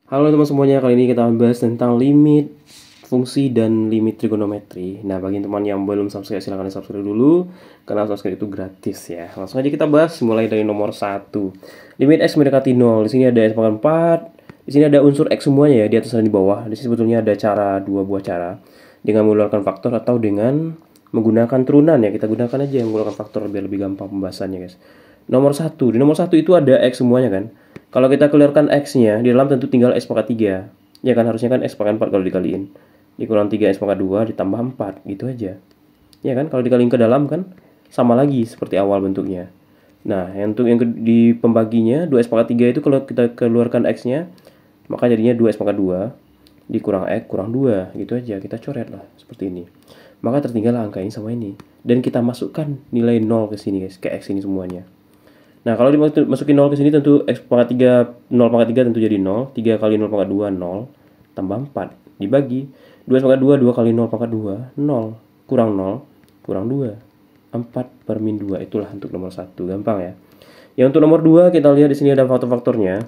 Halo teman semuanya, kali ini kita akan bahas tentang limit fungsi dan limit trigonometri. Nah, bagi teman yang belum subscribe, silahkan subscribe dulu, karena subscribe itu gratis ya. Langsung aja kita bahas, mulai dari nomor 1. Limit x mendekati 0, di sini ada x pangkat 4, di sini ada unsur x semuanya ya, di atas dan di bawah. Di sini sebetulnya ada dua buah cara, dengan mengeluarkan faktor atau dengan menggunakan turunan ya. Kita gunakan aja menggunakan faktor biar lebih gampang pembahasannya guys. Nomor 1, di nomor 1 itu ada x semuanya kan. Kalau kita keluarkan x-nya, di dalam tentu tinggal x pangkat 3. Ya kan, harusnya kan x pangkat 4 kalau dikaliin. Dikurang 3 x pangkat 2 ditambah 4, gitu aja. Ya kan, kalau dikaliin ke dalam kan sama lagi seperti awal bentuknya. Nah, untuk yang di pembaginya 2x pangkat 3 itu kalau kita keluarkan x-nya, maka jadinya 2x pangkat 2 dikurang x kurang 2, gitu aja. Kita coret lah seperti ini. Maka tertinggal angka ini sama ini. Dan kita masukkan nilai 0 ke sini guys, ke x ini semuanya. Nah, kalau dimasukin 0 ke sini tentu x pangkat 3, 0 pangkat 3 tentu jadi 0. 3 kali 0 pangkat 2, 0. Tambah 4. Dibagi. 2 pangkat 2, 2 kali 0 pangkat 2, 0. Kurang 0, kurang 2. 4 per min 2. Itulah untuk nomor 1. Gampang ya. Yang untuk nomor 2, kita lihat di sini ada faktor-faktornya.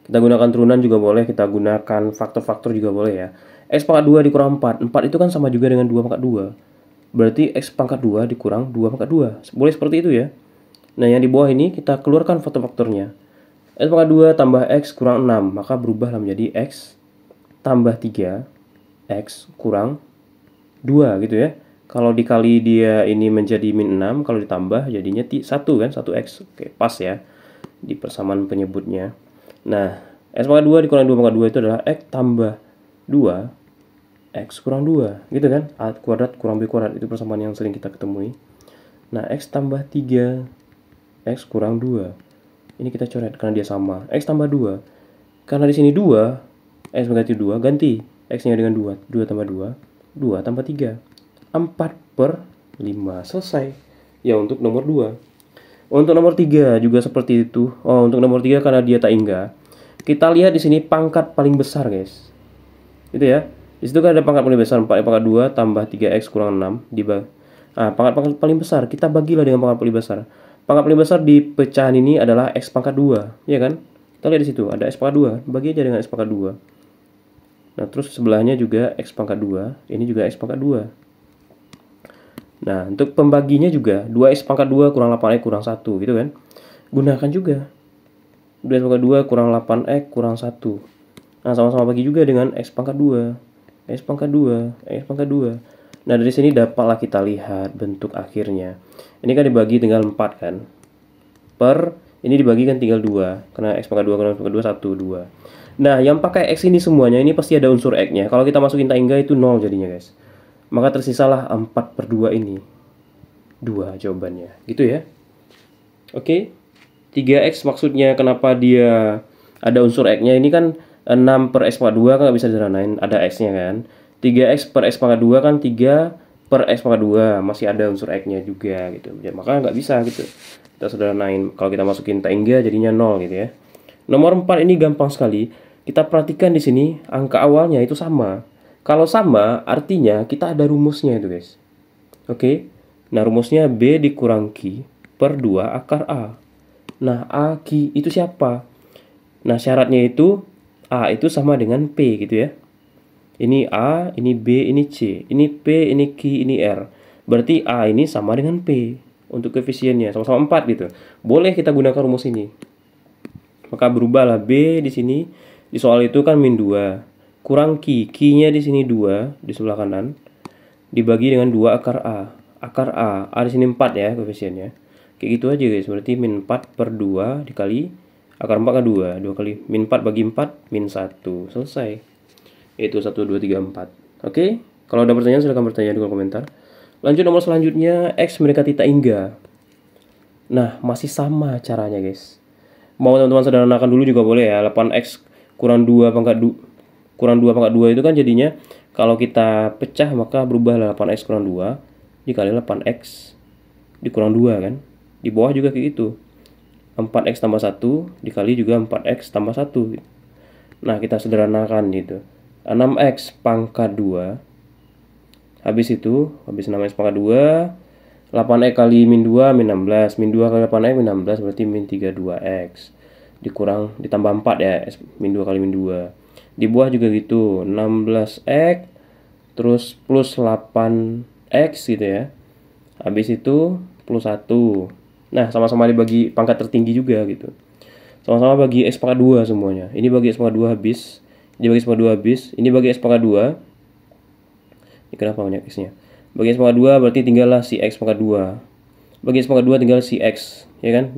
Kita gunakan turunan juga boleh. Kita gunakan faktor-faktor juga boleh ya. X pangkat 2 dikurang 4. 4 itu kan sama juga dengan 2 pangkat 2. Berarti x pangkat 2 dikurang 2 pangkat 2. Boleh seperti itu ya. Nah, yang di bawah ini kita keluarkan faktor-faktornya. X pangkat 2 tambah X kurang 6, maka berubahlah menjadi X tambah 3, X kurang 2 gitu ya. Kalau dikali dia ini menjadi min 6, kalau ditambah jadinya 1 kan, 1X. Oke, pas ya di persamaan penyebutnya. Nah, X pangkat 2 dikurang 2 pangkat 2 itu adalah X tambah 2, X kurang 2, gitu kan. A kuadrat kurang B kuadrat, itu persamaan yang sering kita ketemui. Nah, X tambah 3, X kurang 2. Ini kita coret karena dia sama. X tambah 2. Karena di sini 2, X mengganti 2, ganti X-nya dengan 2. 2 tambah 2, 2 tambah 3. 4 per 5. Selesai. Ya, untuk nomor 2. Untuk nomor 3 juga seperti itu. Oh, untuk nomor 3 karena dia tak hingga. Kita lihat di sini pangkat paling besar, guys. Gitu ya. Di situ kan ada pangkat paling besar, 4 pangkat 2 tambah 3X kurang 6 dibagi. Pangkat paling besar kita bagilah dengan pangkat paling besar. Pangkat paling besar di pecahan ini adalah X pangkat 2, ya kan? Kita lihat di situ ada X pangkat 2, bagi aja dengan X pangkat 2. Nah, terus sebelahnya juga X pangkat 2, ini juga X pangkat 2. Nah, untuk pembaginya juga 2X pangkat 2 kurang 8X kurang 1, gitu kan? Gunakan juga 2X pangkat 2 kurang 8X kurang 1. Nah, sama-sama bagi juga dengan X pangkat 2, X pangkat 2, X pangkat 2. Nah, dari sini dapatlah kita lihat bentuk akhirnya. Ini kan dibagi tinggal 4 kan. Per, ini dibagikan tinggal 2. Karena X pangkat 2 kurang X pangkat 2, 1, 2. Nah, yang pakai X ini semuanya, ini pasti ada unsur X-nya. Kalau kita masukin tak hingga itu 0 jadinya guys. Maka tersisalah 4 per 2 ini. 2 jawabannya. Gitu ya. Oke. 3X maksudnya kenapa dia ada unsur X-nya. Ini kan 6 per X pangkat 2 kan nggak bisa disederhanain. Ada X-nya kan. 3X per X pangkat 2 kan 3 per X pangkat 2. Masih ada unsur X-nya juga gitu. Ya, maka nggak bisa gitu. Kita sederhanain. Kalau kita masukin tak hingga jadinya 0 gitu ya. Nomor 4 ini gampang sekali. Kita perhatikan di sini angka awalnya itu sama. Kalau sama artinya kita ada rumusnya itu guys. Oke. Nah, rumusnya B dikurang Q per 2 akar A. Nah, A, Q itu siapa? Nah, syaratnya itu A itu sama dengan P gitu ya. Ini A, ini B, ini C. Ini P, ini Q, ini R. Berarti A ini sama dengan P untuk koefisiennya. Sama-sama 4 gitu. Boleh kita gunakan rumus ini. Maka berubahlah B di sini. Di soal itu kan min 2. Kurang Q. Q-nya di sini 2 di sebelah kanan. Dibagi dengan 2 akar A. Akar A. A di sini 4 ya koefisiennya. Kayak gitu aja guys. Berarti min 4 per 2 dikali akar 4 kan 2. 2 kali min 4 bagi 4 min 1. Selesai. Itu 1, 2, 3, 4. Oke. Kalau ada pertanyaan silahkan bertanya di kolom komentar. Lanjut nomor selanjutnya. X mendekati tak hingga. Nah, masih sama caranya guys. Mau teman-teman sederhanakan dulu juga boleh ya. 8X kurang 2 pangkat 2 kurang 2 pangkat 2 itu kan jadinya kalau kita pecah maka berubah 8X kurang 2 dikali 8X dikurang 2 kan. Di bawah juga kayak gitu. 4X tambah 1 dikali juga 4X tambah 1. Nah, kita sederhanakan gitu. 6X pangkat 2. Habis 6X pangkat 2, 8X kali min 2 min 16. Min 2 kali 8X min 16 berarti min 32X. dikurang ditambah 4 ya, X min 2 kali min 2. Di bawah juga gitu, 16x terus plus 8x gitu ya. Habis itu plus 1. Nah, sama-sama dibagi pangkat tertinggi juga gitu. Sama-sama bagi X pangkat 2 semuanya. Ini bagi X pangkat 2 habis. Ini bagi X pangkat 2 habis. Ini bagi X pangkat 2. Ini kenapa banyak X-nya? Bagi X pangkat 2 berarti tinggallah si X pangkat 2. Bagi X pangkat 2 tinggal si X. Ya kan?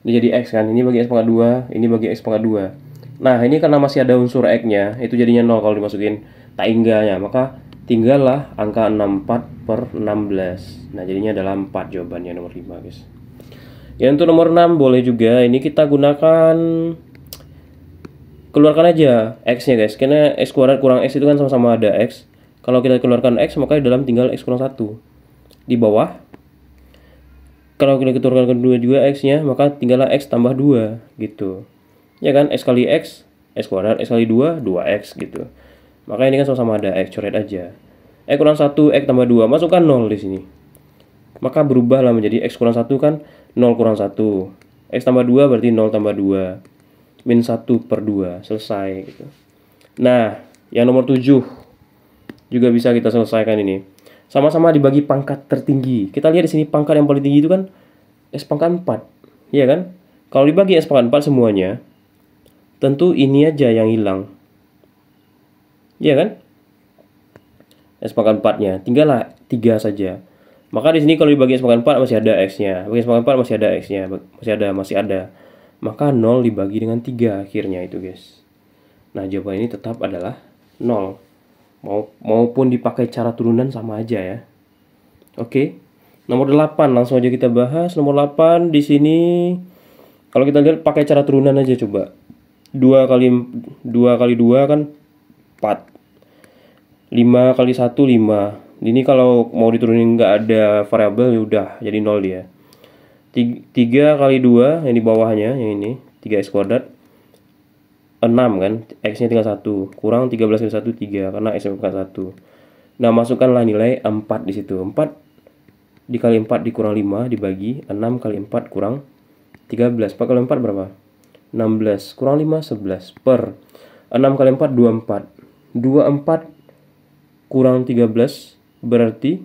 Ini jadi X kan. Ini bagi X pangkat 2. Ini bagi X pangkat 2. Nah, ini karena masih ada unsur X-nya. Itu jadinya 0 kalau dimasukin taingganya. Maka tinggallah angka 64 per 16. Nah, jadinya adalah 4 jawabannya nomor 5 guys. Ya, untuk nomor 6 boleh juga. Ini kita gunakan, keluarkan aja X-nya guys. Karena X kuadrat kurang X itu kan sama-sama ada X. Kalau kita keluarkan X, maka di dalam tinggal X kurang 1. Di bawah, kalau kita keluarkan kedua juga X-nya, maka tinggallah X tambah 2 gitu. Ya kan, X kali X, X kuadrat, X kali 2, 2X gitu. Maka ini kan sama-sama ada X, coret aja. X kurang 1, X tambah 2, masukkan 0 di sini. Maka berubahlah menjadi X kurang 1 kan 0 kurang 1. X tambah 2 berarti 0 tambah 2. Min 1 per 2, selesai gitu. Nah, yang nomor 7 juga bisa kita selesaikan ini. Sama-sama dibagi pangkat tertinggi. Kita lihat di sini pangkat yang paling tinggi itu kan X pangkat 4. Iya kan? Kalau dibagi X pangkat 4 semuanya, tentu ini aja yang hilang. Iya kan? X pangkat 4-nya, tinggallah 3 saja. Maka di sini kalau dibagi X pangkat 4 masih ada X-nya. Bagi X pangkat 4 masih ada X-nya. Masih ada. Maka 0 dibagi dengan 3 akhirnya itu guys. Nah, jawaban ini tetap adalah 0. Maupun dipakai cara turunan sama aja ya. Oke. Nomor 8 langsung aja kita bahas. Nomor 8 di sini kalau kita lihat pakai cara turunan aja coba. 2 kali 2 kan 4. 5 kali 1 5. Ini kalau mau diturunin nggak ada variabel ya udah jadi 0 dia. 3 kali 2 yang di bawahnya yang ini 3x kuadrat 6 kan, x-nya tinggal 1, kurang 13 kali 1 3 karena x bukan 1. Nah, masukkanlah nilai 4 di situ. 4 dikali 4 dikurang 5 dibagi 6 kali 4 kurang 13. 4 kali 4 berapa? 16 kurang 5 11 per 6 kali 4 24. 24 kurang 13 berarti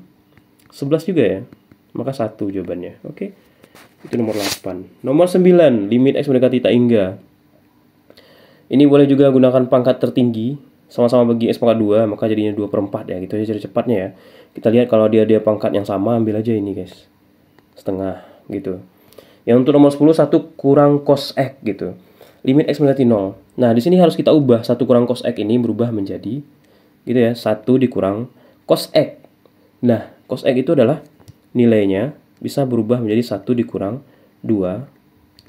11 juga ya. Maka 1 jawabannya. Oke. Itu nomor 8. Nomor 9, limit X mendekati tak hingga. Ini boleh juga gunakan pangkat tertinggi. Sama-sama bagi X pangkat 2, maka jadinya 2/4 ya. Gitu aja cara cepatnya ya. Kita lihat kalau dia pangkat yang sama, ambil aja ini guys. Setengah gitu. Yang untuk nomor 10, 1 kurang cos X gitu. Limit X mendekati 0. Nah, di sini harus kita ubah 1 kurang cos X ini berubah menjadi gitu ya, 1 dikurang cos X. Nah, cos X itu adalah nilainya bisa berubah menjadi 1 dikurang 2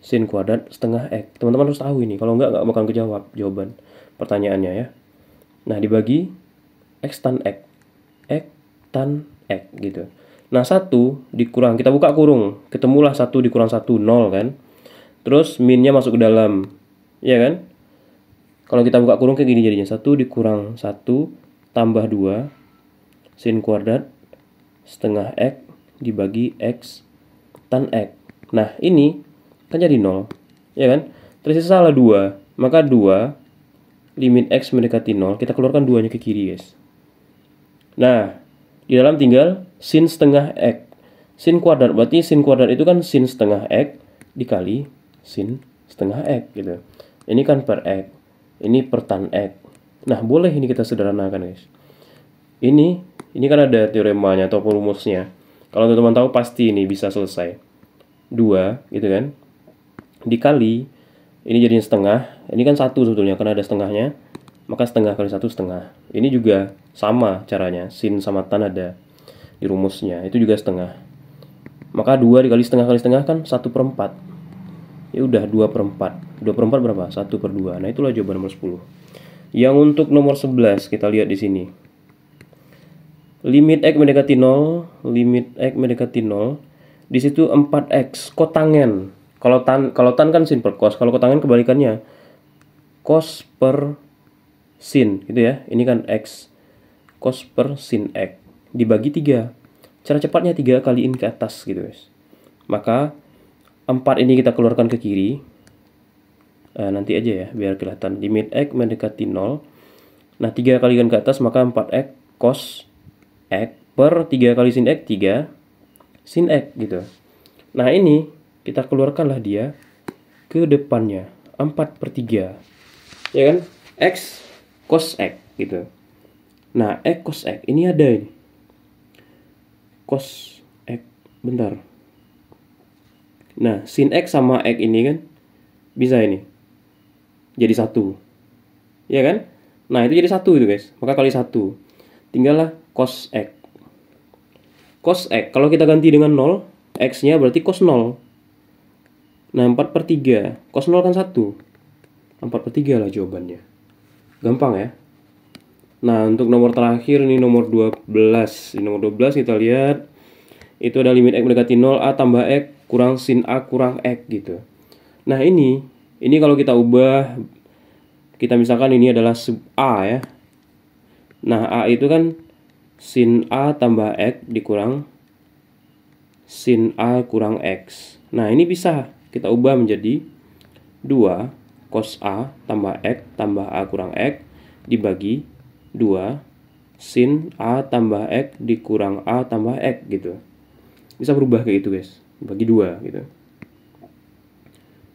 sin kuadrat setengah X. Teman-teman harus tahu ini, kalau nggak bakal kejawab jawaban pertanyaannya ya. Nah, dibagi X tan X. X tan X gitu. Nah, 1 dikurang, kita buka kurung, ketemulah 1 dikurang 1, 0 kan. Terus minnya masuk ke dalam, iya kan? Kalau kita buka kurung kayak gini jadinya, 1 dikurang 1 tambah 2 sin kuadrat setengah X dibagi X tan X. Nah, ini kan jadi 0, ya kan? Tersisalah 2, maka 2 limit X mendekati 0, kita keluarkan 2-nya ke kiri guys. Nah, di dalam tinggal sin setengah X. Sin kuadrat, berarti sin kuadrat itu kan sin setengah X dikali sin setengah X gitu. Ini kan per X, ini per tan X. Nah, boleh ini kita sederhanakan guys. Ini kan ada teoremanya atau rumusnya. Kalau teman-teman tahu pasti ini bisa selesai. 2 gitu kan. Dikali ini jadinya setengah. Ini kan 1 sebetulnya karena ada setengahnya. Maka setengah kali 1 setengah. Ini juga sama caranya. Sin sama tan ada di rumusnya. Itu juga setengah. Maka 2 dikali setengah kan 1/4. Ya udah 2/4. 2/4 berapa? 1/2. Nah, itulah jawaban nomor 10. Yang untuk nomor 11 kita lihat di sini. Limit X mendekati 0, limit X mendekati 0. Di situ 4X kotangen. Kalau tan kan sin per cos. Kalau kotangen kebalikannya. Cos per sin gitu ya. Ini kan X. Cos per sin X dibagi 3. Cara cepatnya 3 kaliin ke atas gitu guys. Maka 4 ini kita keluarkan ke kiri. nanti aja ya biar kelihatan. Limit X mendekati 0. Nah 3 kalikan ke atas maka 4X cos X per 3 kali sin X 3 sin X gitu. Nah ini kita keluarkanlah dia ke depannya 4/3 ya kan, X cos X gitu. Nah X cos X ini ada ini cos X, bentar. Nah sin X sama X ini kan bisa ini jadi 1 ya kan. Nah itu jadi 1 itu guys, maka kali 1 tinggallah cos X. Cos X kalau kita ganti dengan 0, X nya berarti cos 0. Nah 4/3 cos 0 kan 1, 4/3 lah jawabannya. Gampang ya. Nah untuk nomor terakhir ini nomor 12. Di nomor 12 kita lihat itu ada limit X mendekati 0, A tambah X kurang sin A kurang X gitu. Nah ini kalau kita ubah, kita misalkan ini adalah sub A ya. Nah A itu kan sin A tambah X dikurang sin A kurang X. Nah ini bisa kita ubah menjadi 2 cos A tambah X tambah A kurang X dibagi 2 sin A tambah X dikurang A tambah X gitu. Bisa berubah kayak gitu guys, bagi 2 gitu.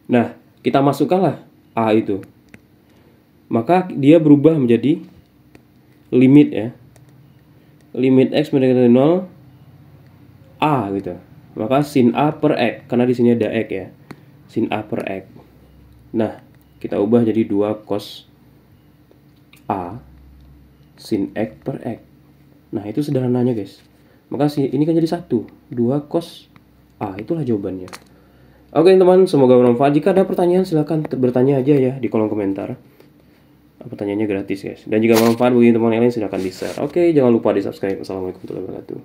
Nah kita masukkanlah A itu, maka dia berubah menjadi limit ya, limit X mendekati 0 A gitu. Maka sin A per X, karena di sini ada X ya, sin A per X. Nah kita ubah jadi 2 cos A sin X per X. Nah itu sederhananya guys. Maka ini kan jadi 1, 2 cos A, itulah jawabannya. Oke teman, semoga bermanfaat. Jika ada pertanyaan silahkan bertanya aja ya di kolom komentar. Pertanyaannya gratis guys. Dan jika bermanfaat bagi teman yang lain silahkan di share. Oke, jangan lupa di subscribe. Assalamualaikum warahmatullahi wabarakatuh.